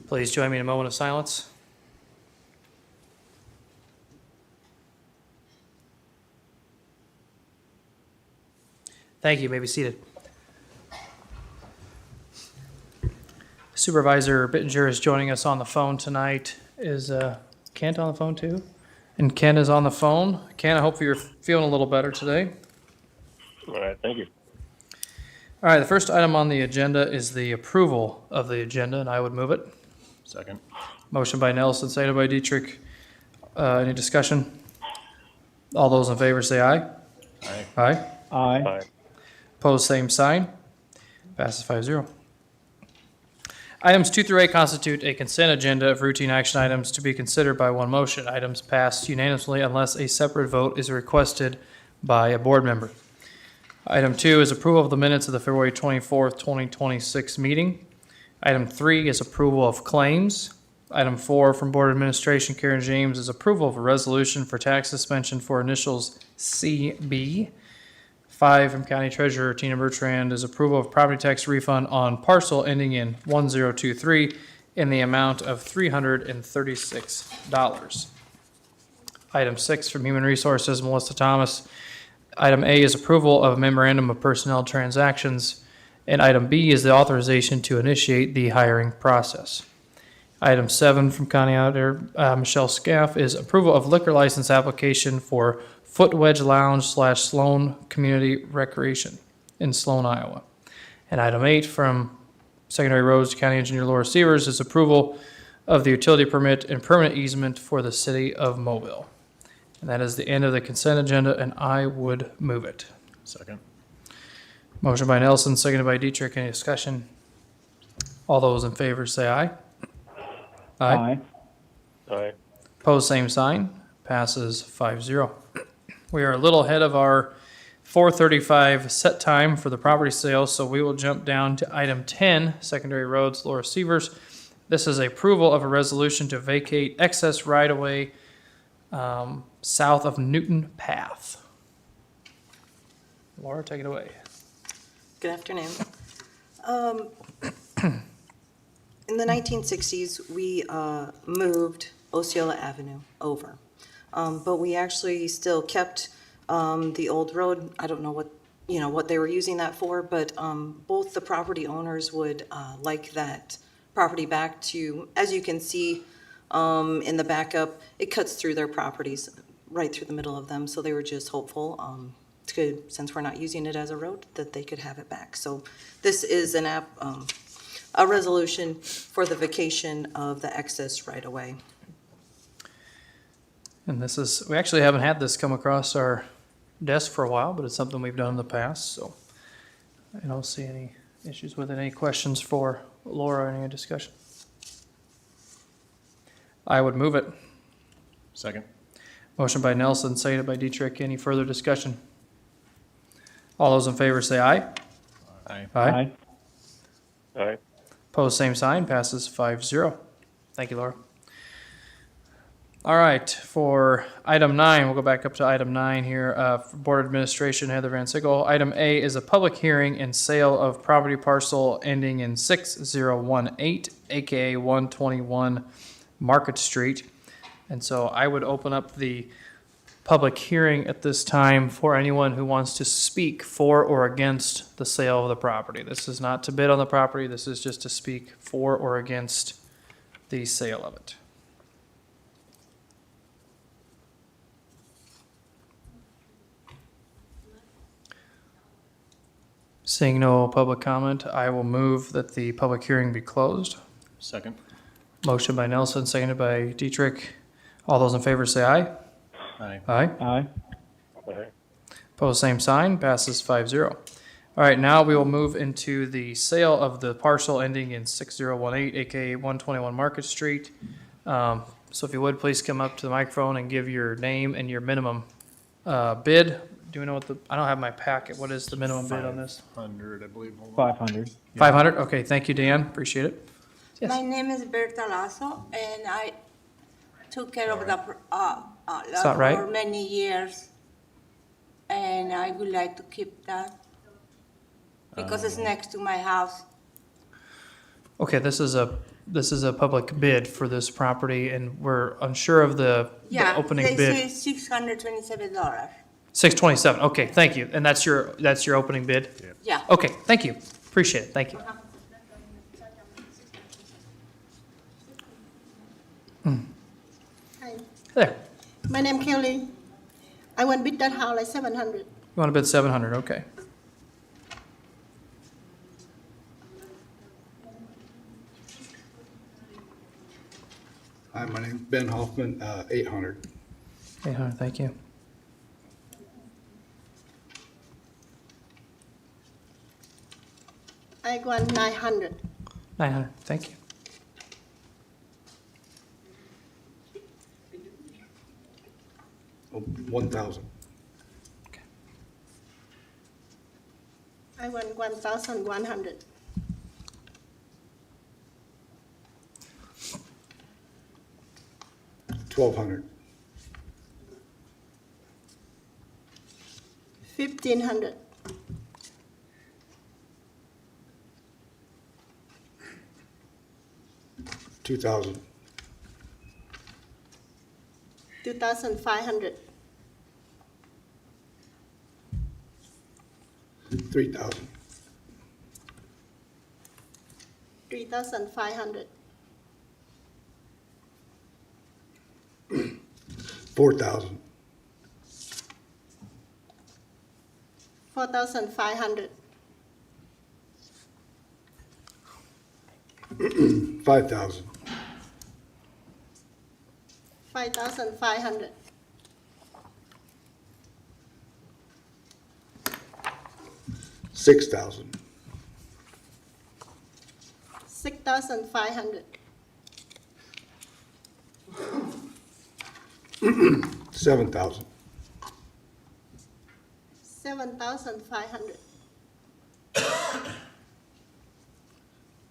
Please join me in a moment of silence. Thank you. You may be seated. Supervisor Bittinger is joining us on the phone tonight. Is Kent on the phone too? And Ken is on the phone. Ken, I hope you're feeling a little better today. All right, thank you. All right, the first item on the agenda is the approval of the agenda, and I would move it. Second. Motion by Nelson, seconded by Dietrich. Any discussion? All those in favor say aye. Aye. Aye. Aye. Aye. Opposed, same sign. Passes 5-0. Items 2 through 8 constitute a consent agenda of routine action items to be considered by one motion. Items passed unanimously unless a separate vote is requested by a board member. Item 2 is approval of the minutes of the February 24th, 2026 meeting. Item 3 is approval of claims. Item 4 from Board Administration, Karen James, is approval of a resolution for tax suspension for initials CB. 5 from County Treasurer Tina Bertrand is approval of property tax refund on parcel ending in 1023 in the amount of $336. Item 6 from Human Resources, Melissa Thomas. Item A is approval of memorandum of personnel transactions, and item B is the authorization to initiate the hiring process. Item 7 from County Auditor Michelle Scaff is approval of liquor license application for Foot Wedge Lounge / Sloan Community Recreation in Sloan, Iowa. And item 8 from Secondary Roads County Engineer Laura Severs is approval of the utility permit and permanent easement for the city of Mobile. And that is the end of the consent agenda, and I would move it. Second. Motion by Nelson, seconded by Dietrich. Any discussion? All those in favor say aye. Aye. Aye. Pose same sign. Passes 5-0. We are a little ahead of our 4:35 set time for the property sale, so we will jump down to item 10, Secondary Roads, Laura Severs. This is approval of a resolution to vacate excess right-of-way south of Newton Path. Laura, take it away. Good afternoon. In the 1960s, we moved Osceola Avenue over, but we actually still kept the old road. I don't know what they were using that for, but both the property owners would like that property back to, as you can see in the backup, it cuts through their properties right through the middle of them. So they were just hopeful, since we're not using it as a road, that they could have it back. So this is a resolution for the vacation of the excess right-of-way. And this is, we actually haven't had this come across our desk for a while, but it's something we've done in the past, so I don't see any issues with it. Any questions for Laura, any discussion? I would move it. Second. Motion by Nelson, seconded by Dietrich. Any further discussion? All those in favor say aye. Aye. Aye. Aye. Pose same sign, passes 5-0. Thank you, Laura. All right, for item 9, we'll go back up to item 9 here. For Board Administration, Heather Van Sickle. Item A is a public hearing and sale of property parcel ending in 6018, aka 121 Market Street. And so I would open up the public hearing at this time for anyone who wants to speak for or against the sale of the property. This is not to bid on the property. This is just to speak for or against the sale of it. Seeing no public comment, I will move that the public hearing be closed. Second. Motion by Nelson, seconded by Dietrich. All those in favor say aye. Aye. Aye. Aye. Aye. Pose same sign, passes 5-0. All right, now we will move into the sale of the parcel ending in 6018, aka 121 Market Street. So if you would, please come up to the microphone and give your name and your minimum bid. Do we know what I don't have my packet. What is the minimum bid on this? 100, I believe. 500. 500? Okay, thank you, Dan. Appreciate it. Yes. My name is Berta Lasso, and I took care of the lot that right? for many years, and I would like to keep that because it's next to my house. Okay, this is a this is a public bid for this property, and we're unsure of the Yeah, opening they bid. say $627. 627, okay, thank you. And that's your opening bid? Yeah. Okay, thank you. Appreciate it, thank you. Hi, There, my name Kelly. I want bid that house like 700. you want to bid 700, okay. Hi, my name's Ben Hoffman, 800. 800, thank you. I want 900. 900, thank you. Oh, 1,000. I want 1,100. $1,200. 1,500. $2,000. 2,500. $3,000. 3,500. $4,000. 4,500. $5,000. 5,500. $6,000. 6,500. $7,000. 7,500.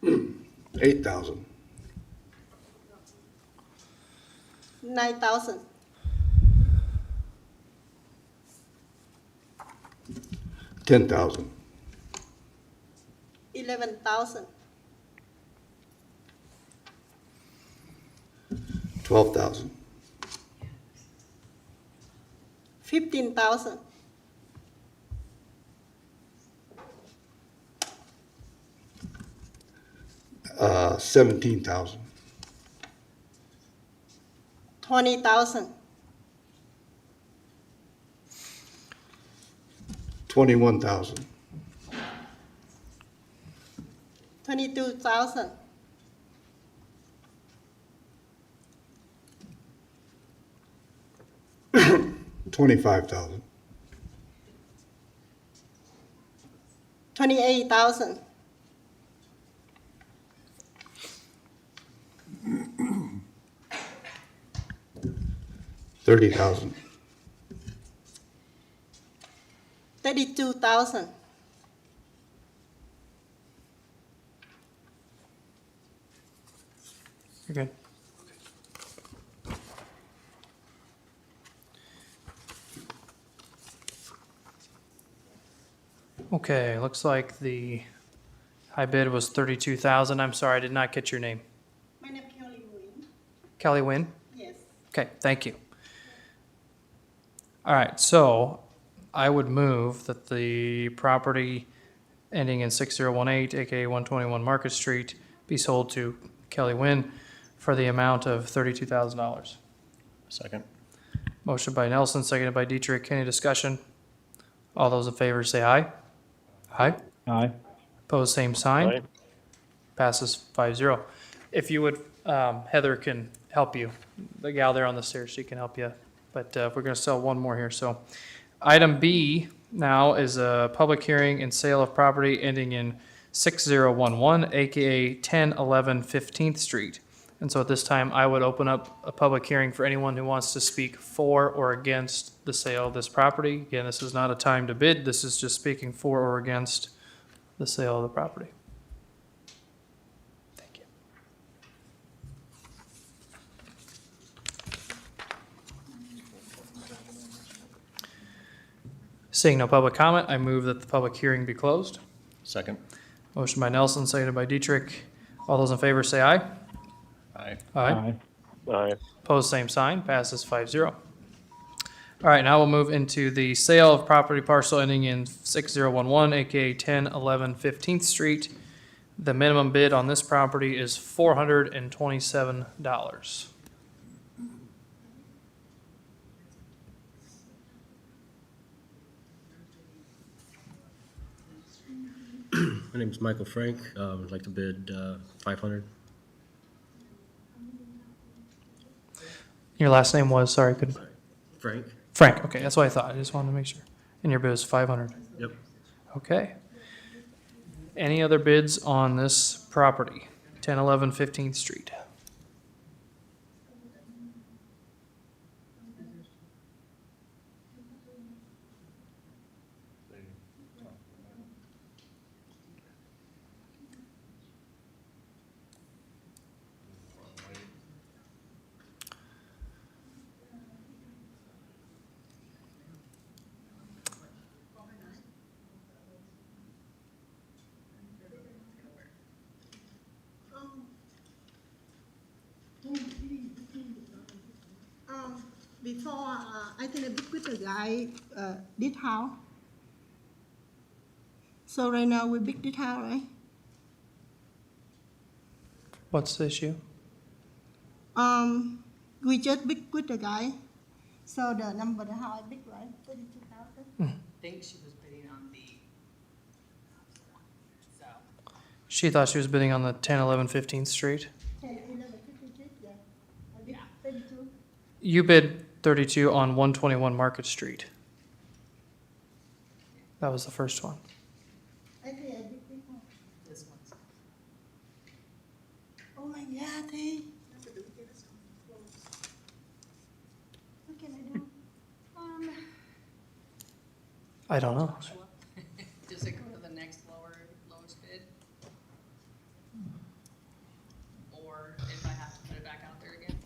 $8,000. 9,000. $10,000. 11,000. $12,000. 15,000. $17,000. 20,000. $21,000. 22,000. 25,000. 28,000. 30,000. 32,000. You're good. Okay, looks like the high bid was 32,000. I'm sorry, I did not get your name. My name is Kelly Wynn. Kelly Wynn? Yes. Okay, thank you. All right, so I would move that the property ending in 6018, AKA 121 Market Street, be sold to Kelly Wynn for the amount of $32,000. Second. Motion by Nelson, seconded by Dietrich. Any discussion? All those in favor say aye. Aye. Aye. Opposed, same sign. Passes 5-0. If you would, Heather can help you. The gal there on the stairs, she can help you. But we're going to sell one more here. So item B now is a public hearing and sale of property ending in 6011, AKA 1011 15th Street. And so at this time, I would open up a public hearing for anyone who wants to speak for or against the sale of this property. Again, this is not a time to bid. This is just speaking for or against the sale of the property. Thank you. Seeing no public comment, I move that the public hearing be closed. Second. Motion by Nelson, seconded by Dietrich. All those in favor say aye. Aye. Aye. Aye. Opposed, same sign, passes 5-0. All right, now we'll move into the sale of property parcel ending in 6011, aka 1011 15th Street. The minimum bid on this property is $427. My name's Michael Frank. I'd like to bid 500. Your last name was, sorry, could, Frank? Frank, okay, that's what I thought, I just wanted to make sure. And your bid is 500. Yep. Okay. Any other bids on this property, 1011 15th Street? Before, I think I bid with the guy, did house. So right now we bid this house, right? What's the issue? We just bid with the guy. So the number, the house I bid, right? 32,000. Think she was bidding on the, so. She thought she was bidding on the 1011 15th Street. 10, 11, 56, yeah. I bid 32. You bid 32 on 121 Market Street. That was the first one. I think I bid this one. This one's. Oh my God, hey. What can I do? I don't know. Does it go to the next lowest bid? Or if I have to put it back out there again?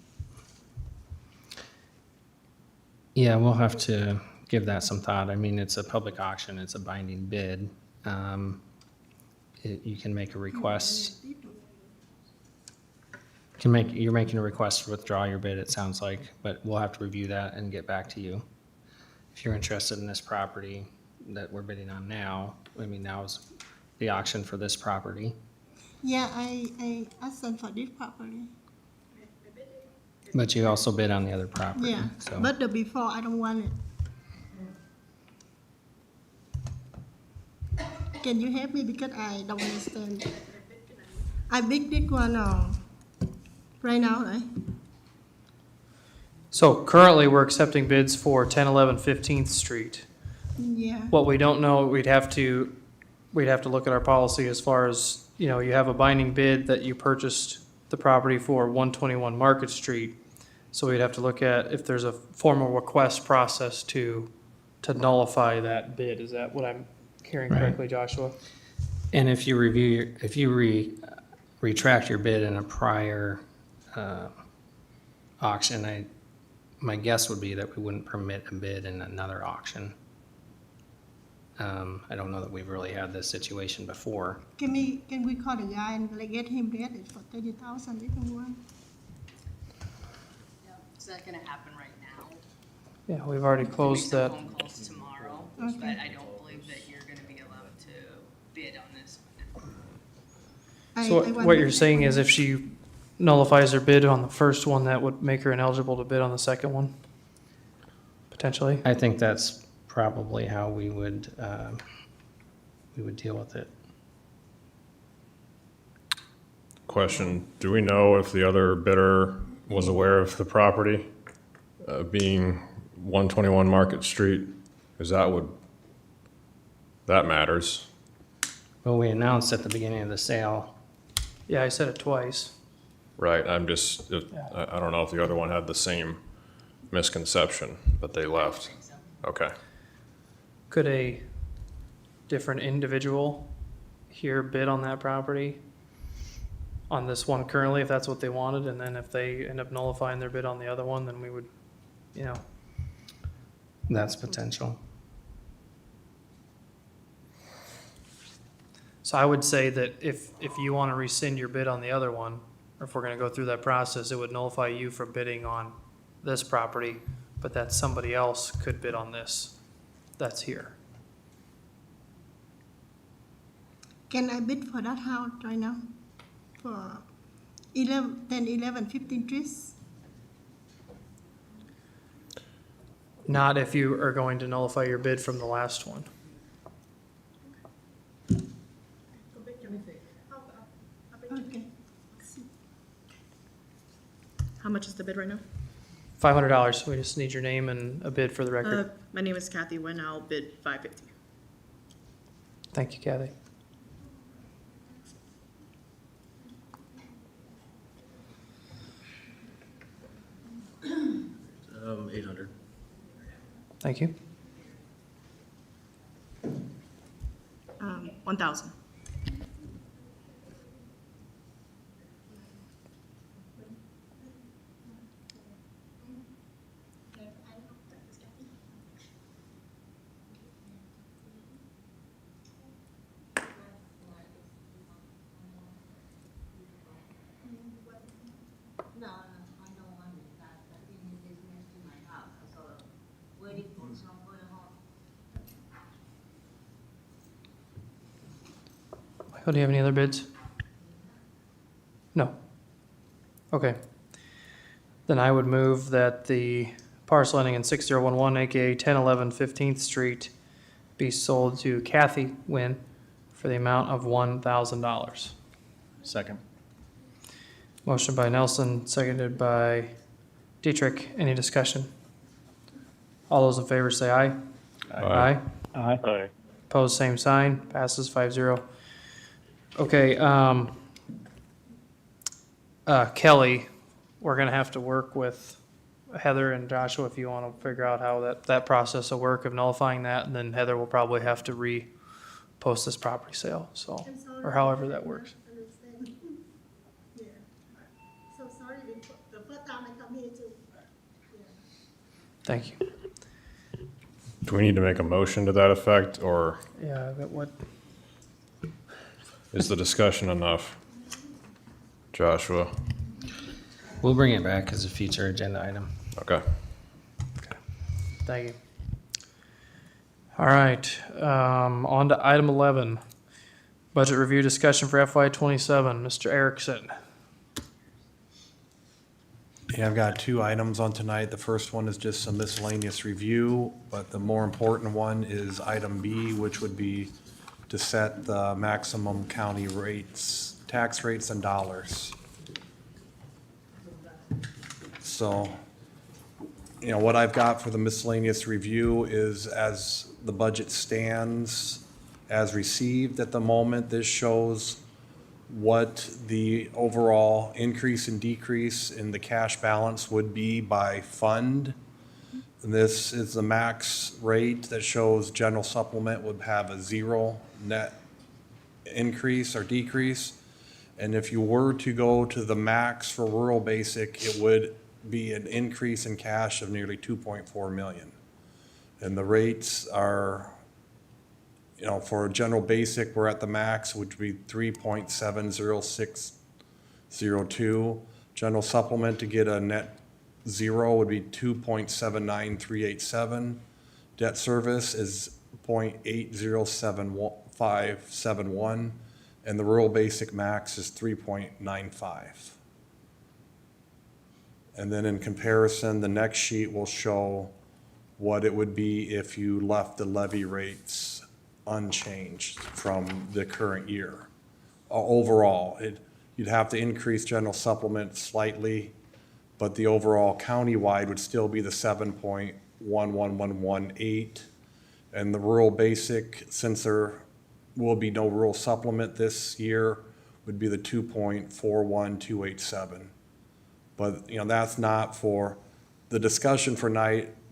Yeah, we'll have to give that some thought. I mean, it's a public auction, it's a binding bid. You can make a request. You're making a request to withdraw your bid, it sounds like, but we'll have to review that and get back to you. If you're interested in this property that we're bidding on now, I mean, now's the auction for this property. Yeah, I asked them for this property. But you also bid on the other property, Yeah, so. but the before, I don't want it. Can you help me because I don't understand? I bid this one right now, right? So currently, we're accepting bids for 1011 15th Street. Yeah. What we don't know, we'd have to look at our policy as far as, you know, you have a binding bid that you purchased the property for 121 Market Street. So we'd have to look at if there's a formal request process to nullify that bid. Is that what I'm hearing Right. correctly, Joshua? And if you retract your bid in a prior auction, my guess would be that we wouldn't permit a bid in another auction. I don't know that we've really had this situation before. Can we call the guy and like, get him read it for 30,000 different one? Yeah. Is that gonna happen right now? Yeah, we've already Make closed some that. phone calls tomorrow, Okay. but I don't believe that you're gonna be allowed to bid on this one. So what you're saying is if she nullifies her bid on the first one, that would make her ineligible to bid on the second one? Potentially? I think that's probably how we would deal with it. Question, do we know if the other bidder was aware of the property being 121 Market Street? Because that matters. Well, we announced at the beginning of the sale. Yeah, I said it twice. Right, I don't know if the other one had the same misconception, but they left. Okay. Could a different individual here bid on that property on this one currently, if that's what they wanted, and then if they end up nullifying their bid on the other one, then we would, you know, That's potential. so I would say that if you want to rescind your bid on the other one, or if we're gonna go through that process, it would nullify you from bidding on this property, but that somebody else could bid on this that's here. Can I bid for that house right now? For 11, 10, 11, 15 trees? Not if you are going to nullify your bid from the last one. Okay. How much is the bid right now? $500. We just need your name and a bid for the record. My name is Kathy Nguyen. I'll bid $550. Thank you, Kathy. $800. Thank you. 1,000. Michael, do you have any other bids? No. Okay. Then I would move that the parcel ending in 6011, aka 1011 15th Street, be sold to Kathy Nguyen for the amount of $1,000. Second. Motion by Nelson, seconded by Dietrich. Any discussion? All those in favor say aye. Aye. Aye. Opposed, same sign. Passes 5-0. Okay, Kelly, we're gonna have to work with Heather and Joshua if you wanna figure out how that process will work of nullifying that, and then Heather will probably have to re-post this property sale, so, or however that works. Understand. Yeah. So sorry, the first time I come here too. Yeah. Thank you. Do we need to make a motion to that effect, or Yeah, that what, is the discussion enough? Joshua? We'll bring it back as a future agenda item. Okay. thank you. All right, on to item 11. Budget review discussion for FY '27. Mr. Erickson. Yeah, I've got two items on tonight. The first one is just a miscellaneous review, but the more important one is item B, which would be to set the maximum county rates, tax rates in dollars. So, what I've got for the miscellaneous review is as the budget stands as received at the moment, this shows what the overall increase and decrease in the cash balance would be by fund. And this is the max rate that shows general supplement would have a 0 net increase or decrease. And if you were to go to the max for rural basic, it would be an increase in cash of nearly 2.4 million. And the rates are, for a general basic, we're at the max, which would be 3.70602. General supplement to get a net 0 would be 2.79387. Debt service is 0.807571, and the rural basic max is 3.95. And then in comparison, the next sheet will show what it would be if you left the levy rates unchanged from the current year. Overall, you'd have to increase general supplement slightly, but the overall countywide would still be the 7.11118. And the rural basic, since there will be no rural supplement this year, would be the 2.41287. But, that's not for, the discussion for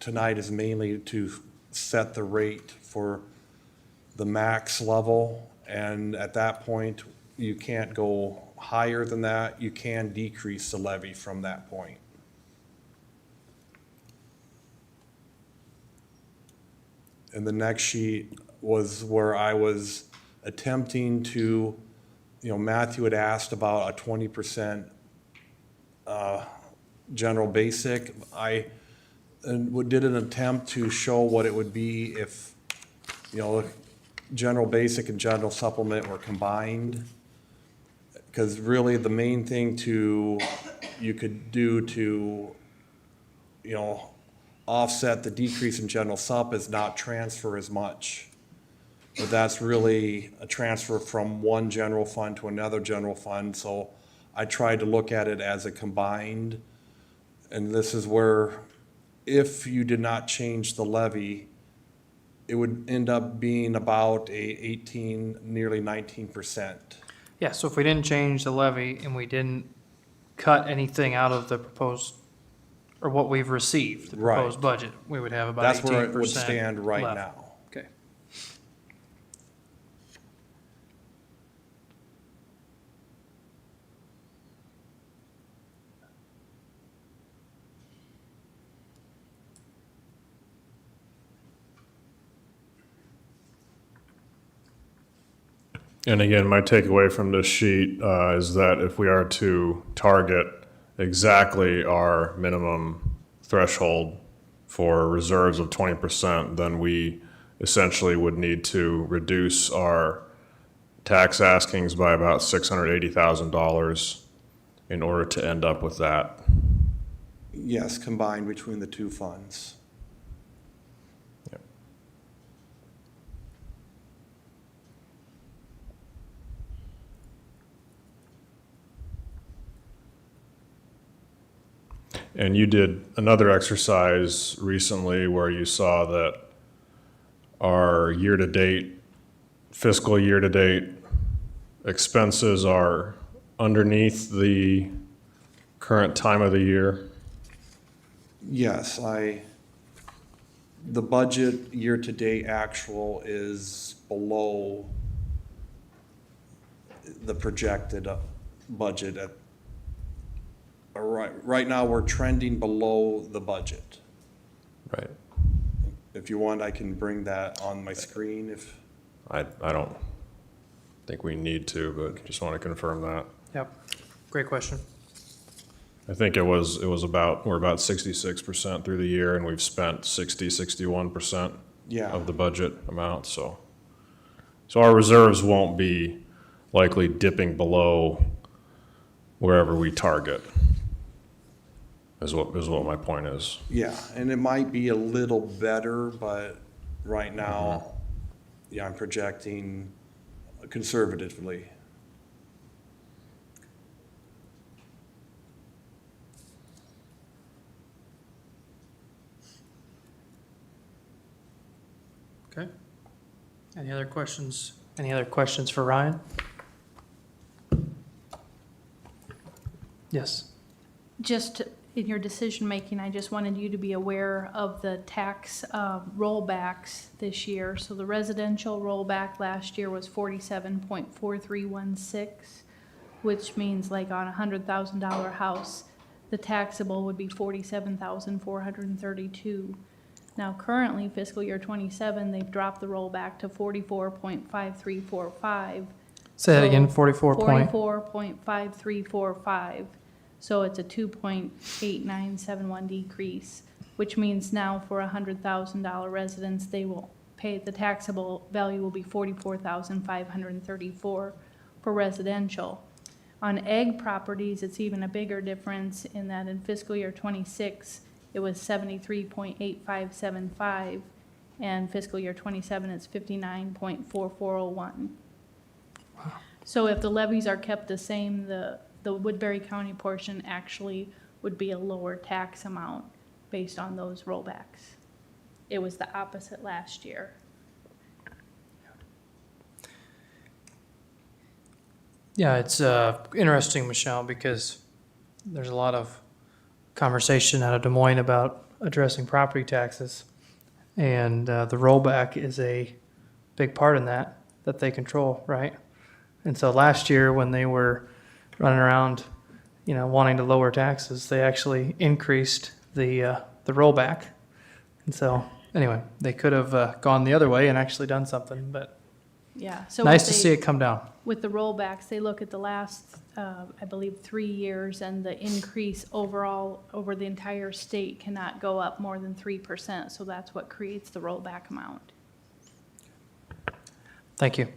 tonight is mainly to set the rate for the max level, and at that point, you can't go higher than that. You can decrease the levy from that point. And the next sheet was where I was attempting to, Matthew had asked about a 20% general basic. I did an attempt to show what it would be if, general basic and general supplement were combined. Because really the main thing you could do to, offset the decrease in general sup is not transfer as much. But that's really a transfer from one general fund to another general fund, so I tried to look at it as a combined. And this is where, if you did not change the levy, it would end up being about nearly 19%. Yeah, so if we didn't change the levy and we didn't cut anything out of the proposed, or what we've received, the proposed Right. budget, we would have about 18% That's where it would stand right left. now. Okay. And again, my takeaway from this sheet is that if we are to target exactly our minimum threshold for reserves of 20%, then we essentially would need to reduce our tax askings by about $680,000 in order to end up with that. Yes, combined between the two funds. And you did another exercise recently where you saw that our year-to-date, fiscal year-to-date expenses are underneath the current time of the year. Yes, the budget year-to-date actual is below the projected budget at, right now, we're trending below the budget. Right. If you want, I can bring that on my screen if. I don't think we need to, but just want to confirm that. Yep, great question. I think we're about 66% through the year, and we've spent 61% Yeah. of the budget amount, so our reserves won't be likely dipping below wherever we target, is what my point is. Yeah, and it might be a little better, but right now, yeah, I'm projecting conservatively. Okay. Any other questions? Any other questions for Ryan? Yes. Just in your decision-making, I just wanted you to be aware of the tax rollbacks this year. So the residential rollback last year was 47.4316, which means like on a $100,000 house, the taxable would be 47,432. Now currently fiscal year 27, they've dropped the rollback to 44.5345. Say that again, 44 point. 44.5345. So it's a 2.8971 decrease, which means now for a $100,000 residence, they will pay, the taxable value will be 44,534 for residential. On ag properties, it's even a bigger difference in that in fiscal year 26, it was 73.8575, and fiscal year 27, it's 59.4401. So if the levies are kept the same, the Woodbury County portion actually would be a lower tax amount based on those rollbacks. It was the opposite last year. Yeah, it's interesting, Michelle, because there's a lot of conversation out of Des Moines about addressing property taxes. And the rollback is a big part in that they control, right? And so last year when they were running around, wanting to lower taxes, they actually increased the rollback. And so, anyway, they could have gone the other way and actually done something, but Yeah. So Nice what to they- see it come down. With the rollbacks, they look at the last, I believe, 3 years, and the increase overall over the entire state cannot go up more than 3%. So that's what creates the rollback amount. Thank you.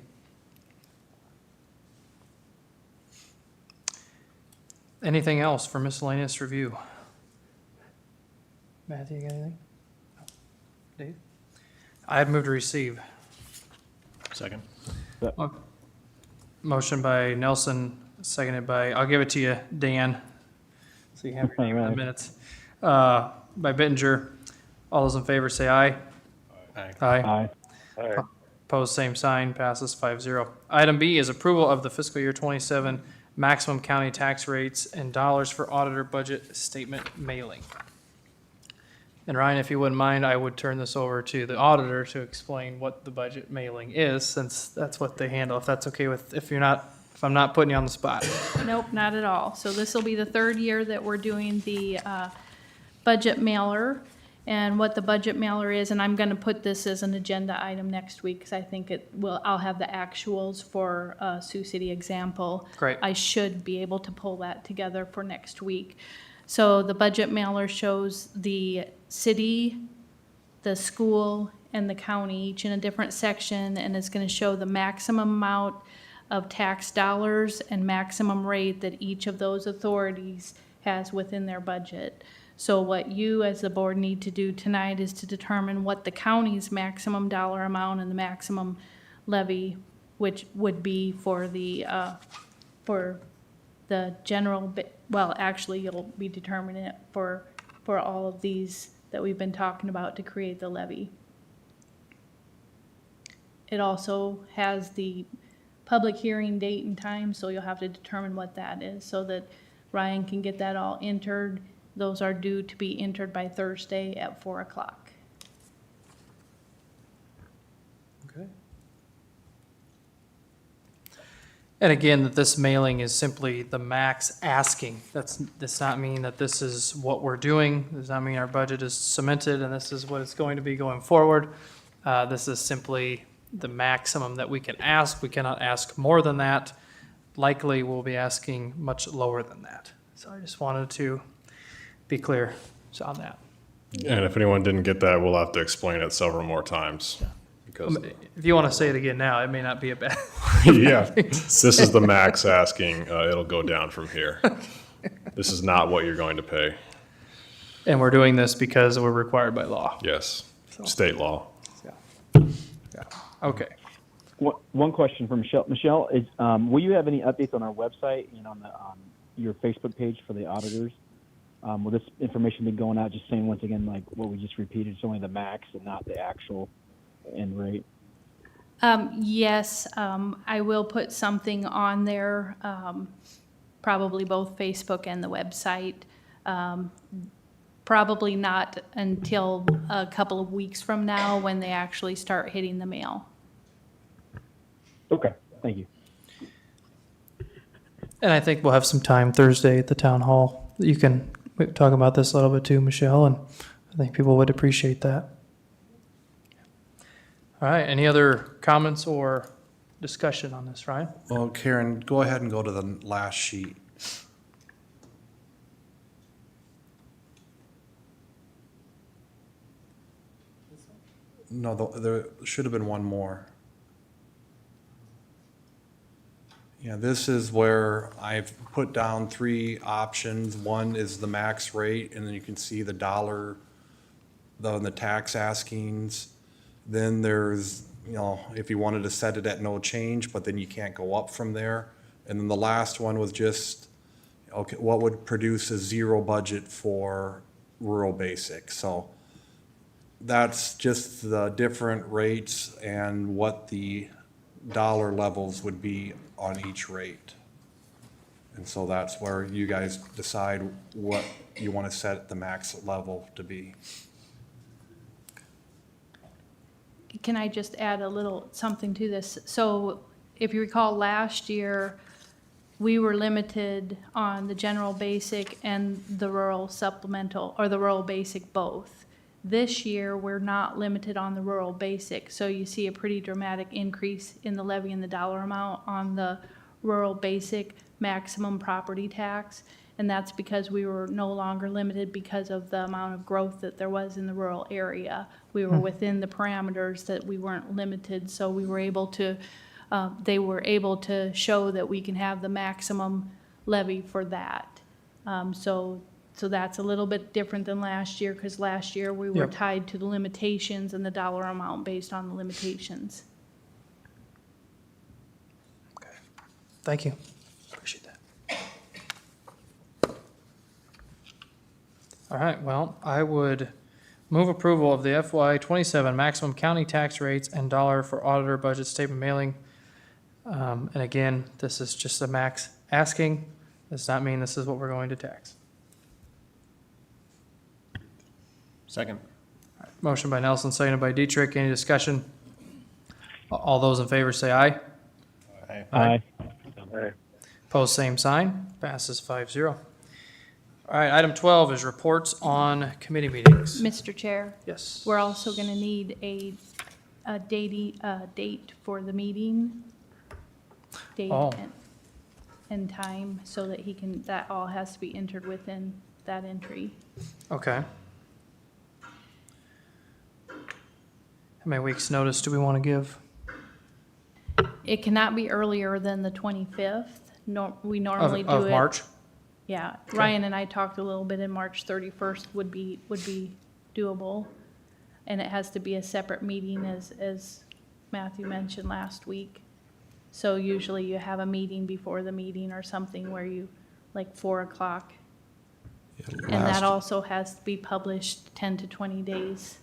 Anything else for miscellaneous review? Matthew, you got anything? No. Dave? I'd move to receive. Second. Motion by Nelson, seconded by, I'll give it to you, Dan. So you have your name in the minutes. By Bittinger. All those in favor say aye. Aye. Aye. Aye. Opposed, same sign, passes 5-0. Item B is approval of the fiscal year 27 maximum county tax rates and dollars for auditor budget statement mailing. And Ryan, if you wouldn't mind, I would turn this over to the auditor to explain what the budget mailing is, since that's what they handle, if that's okay with, if I'm not putting you on the spot. Nope, not at all. So this will be the third year that we're doing the budget mailer. And what the budget mailer is, and I'm gonna put this as an agenda item next week, because I think I'll have the actuals for Sioux City example. Great. I should be able to pull that together for next week. So the budget mailer shows the city, the school, and the county, each in a different section, and it's gonna show the maximum amount of tax dollars and maximum rate that each of those authorities has within their budget. So what you as the board need to do tonight is to determine what the county's maximum dollar amount and the maximum levy, which would be for the general, well, actually, you'll be determining it for all of these that we've been talking about to create the levy. It also has the public hearing date and time, so you'll have to determine what that is so that Ryan can get that all entered. Those are due to be entered by Thursday at 4 o'clock. Okay. And again, that this mailing is simply the max asking. Does not mean that this is what we're doing. Does not mean our budget is cemented and this is what it's going to be going forward. This is simply the maximum that we can ask. We cannot ask more than that. Likely, we'll be asking much lower than that. So I just wanted to be clear on that. And if anyone didn't get that, we'll have to explain it several more times. Because, If you want to say it again now, it may not be a bad. yeah, this is the max asking. It'll go down from here. This is not what you're going to pay. And we're doing this because we're required by law. Yes, state law. Yeah. Okay. One question from Michelle. Michelle, will you have any updates on our website and on your Facebook page for the auditors? Will this information be going out just saying once again, like what we just repeated, it's only the max and not the actual end rate? Yes, I will put something on there, probably both Facebook and the website. Probably not until a couple of weeks from now when they actually start hitting the mail. Okay, thank you. And I think we'll have some time Thursday at the town hall. You can talk about this a little bit too, Michelle, and I think people would appreciate that. All right, any other comments or discussion on this, Ryan? Well, Karen, go ahead and go to the last sheet. No, there should have been one more. Yeah, this is where I've put down 3 options. One is the max rate, and then you can see the dollar, the tax askings. Then there's, if you wanted to set it at no change, but then you can't go up from there. And then the last one was just, okay, what would produce a 0 budget for rural basic? So that's just the different rates and what the dollar levels would be on each rate. And so that's where you guys decide what you want to set the max level to be. Can I just add a little something to this? So if you recall last year, we were limited on the general basic and the rural supplemental, or the rural basic both. This year, we're not limited on the rural basic, so you see a pretty dramatic increase in the levy and the dollar amount on the rural basic maximum property tax. And that's because we were no longer limited because of the amount of growth that there was in the rural area. We were within the parameters that we weren't limited, so we were able to, they were able to show that we can have the maximum levy for that. So that's a little bit different than last year, because last year we were Yep. tied to the limitations and the dollar amount based on the limitations. Thank you. Appreciate that. All right, well, I would move approval of the FY '27 maximum county tax rates and dollar for auditor budget statement mailing. And again, this is just a max asking. Does not mean this is what we're going to tax. Second. Motion by Nelson, seconded by Dietrich. Any discussion? All those in favor say aye. Aye. Aye. Pose same sign. Passes 5-0. All right, item 12 is reports on committee meetings. Mr. Chair, Yes. we're also gonna need a date for the meeting. Date Oh. and time, so that he can, that all has to be entered within that entry. Okay. How many weeks' notice do we want to give? It cannot be earlier than the 25th. We normally do it. Of March? Yeah, Okay. Ryan and I talked a little bit, and March 31st would be doable. And it has to be a separate meeting, as Matthew mentioned last week. So usually you have a meeting before the meeting or something where you, like 4 o'clock. And that also has to be published 10 to 20 days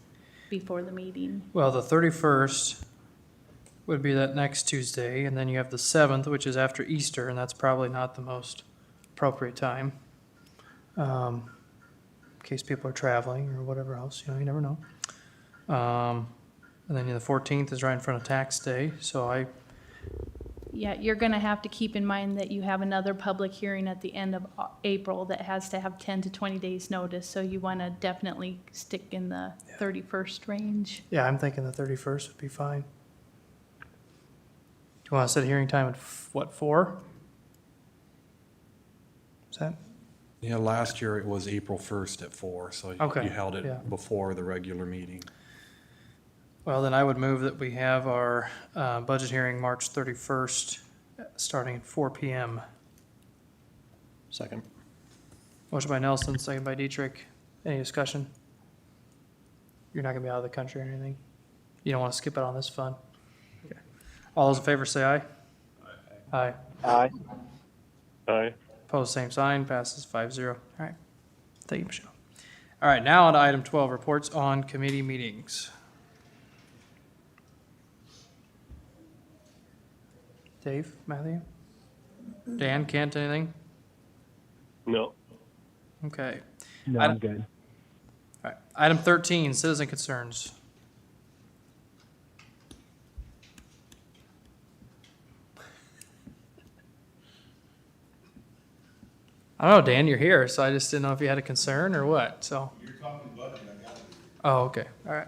before the meeting. Well, the 31st would be that next Tuesday, and then you have the 7th, which is after Easter, and that's probably not the most appropriate time. In case people are traveling or whatever else, you never know. And then the 14th is right in front of tax day, so Yeah, you're gonna have to keep in mind that you have another public hearing at the end of April that has to have 10 to 20 days notice, so you wanna definitely stick in the 31st range. yeah, I'm thinking the 31st would be fine. Do you want to set a hearing time at, 4? Is that? Yeah, last year it was April 1st at 4, so Okay, you held yeah. it before the regular meeting. Well, then I would move that we have our budget hearing March 31st, starting at 4 PM. Second. Motion by Nelson, second by Dietrich. Any discussion? You're not going to be out of the country or anything? You don't want to skip it on this fun? Okay. All those in favor say aye. Aye. Aye. Aye. Opposed, same sign. Passes 5-0. All right. Thank you, Michelle. All right, now on to item 12, reports on committee meetings. Dave, Matthew? Dan, Kent, anything? No. Okay. No, Item- I'm good. All right. Item 13, citizen concerns. I don't know, Dan, you're here, so I just didn't know if you had a concern or what, so. You're talking budget, I got it. Oh, okay, all right.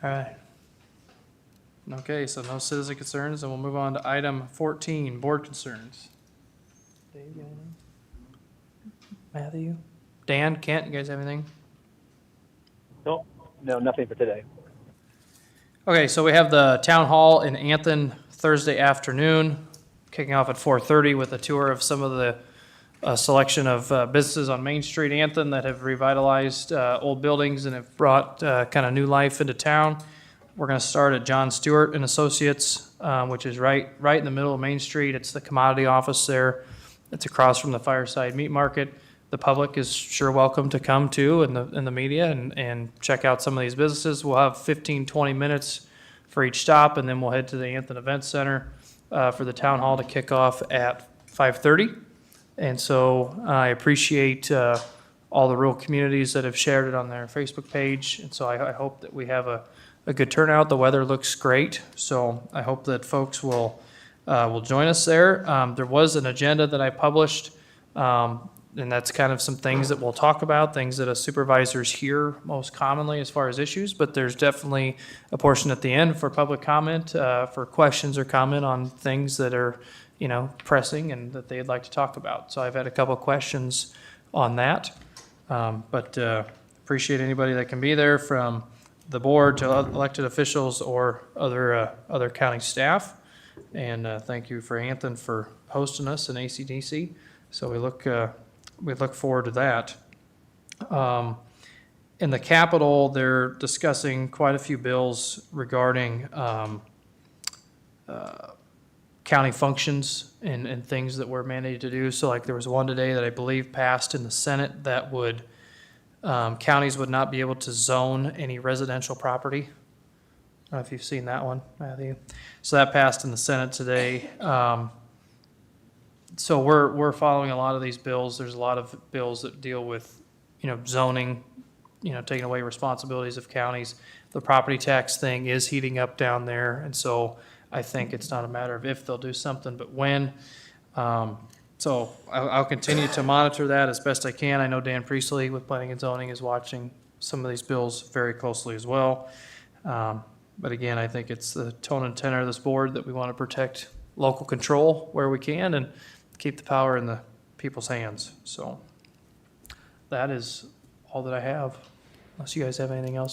All right. Okay, so no citizen concerns, and we'll move on to item 14, board concerns. Dave, you got anything? Matthew? Dan, Kent, you guys have anything? No, nothing for today. Okay, so we have the town hall in Anthon Thursday afternoon, kicking off at 4:30 with a tour of some of the selection of businesses on Main Street, Anthon, that have revitalized old buildings and have brought kind of new life into town. We're going to start at John Stewart and Associates, which is right in the middle of Main Street. It's the commodity office there. It's across from the Fireside Meat Market. The public is sure welcome to come too, and the media, and check out some of these businesses. We'll have 15, 20 minutes for each stop, and then we'll head to the Anthon Event Center for the town hall to kick off at 5:30. And so I appreciate all the rural communities that have shared it on their Facebook page. And so I hope that we have a good turnout. The weather looks great, so I hope that folks will join us there. There was an agenda that I published. and that's kind of some things that we'll talk about, things that a supervisors hear most commonly as far as issues, but there's definitely a portion at the end for public comment, for questions or comment on things that are, pressing and that they'd like to talk about. So I've had a couple of questions on that. But appreciate anybody that can be there, from the board to elected officials or other county staff. And thank you for Anthony for hosting us in ACDC. So we look forward to that. In the Capitol, they're discussing quite a few bills regarding county functions and things that we're mandated to do. So like there was one today that I believe passed in the Senate that would, counties would not be able to zone any residential property. I don't know if you've seen that one, Matthew. So that passed in the Senate today. So we're following a lot of these bills. There's a lot of bills that deal with, zoning, taking away responsibilities of counties. The property tax thing is heating up down there, and so I think it's not a matter of if they'll do something, but when. So I'll continue to monitor that as best I can. I know Dan Priestley with Planning and Zoning is watching some of these bills very closely as well. But again, I think it's the tone and tenor of this board that we want to protect local control where we can and keep the power in the people's hands. So that is all that I have, unless you guys have anything else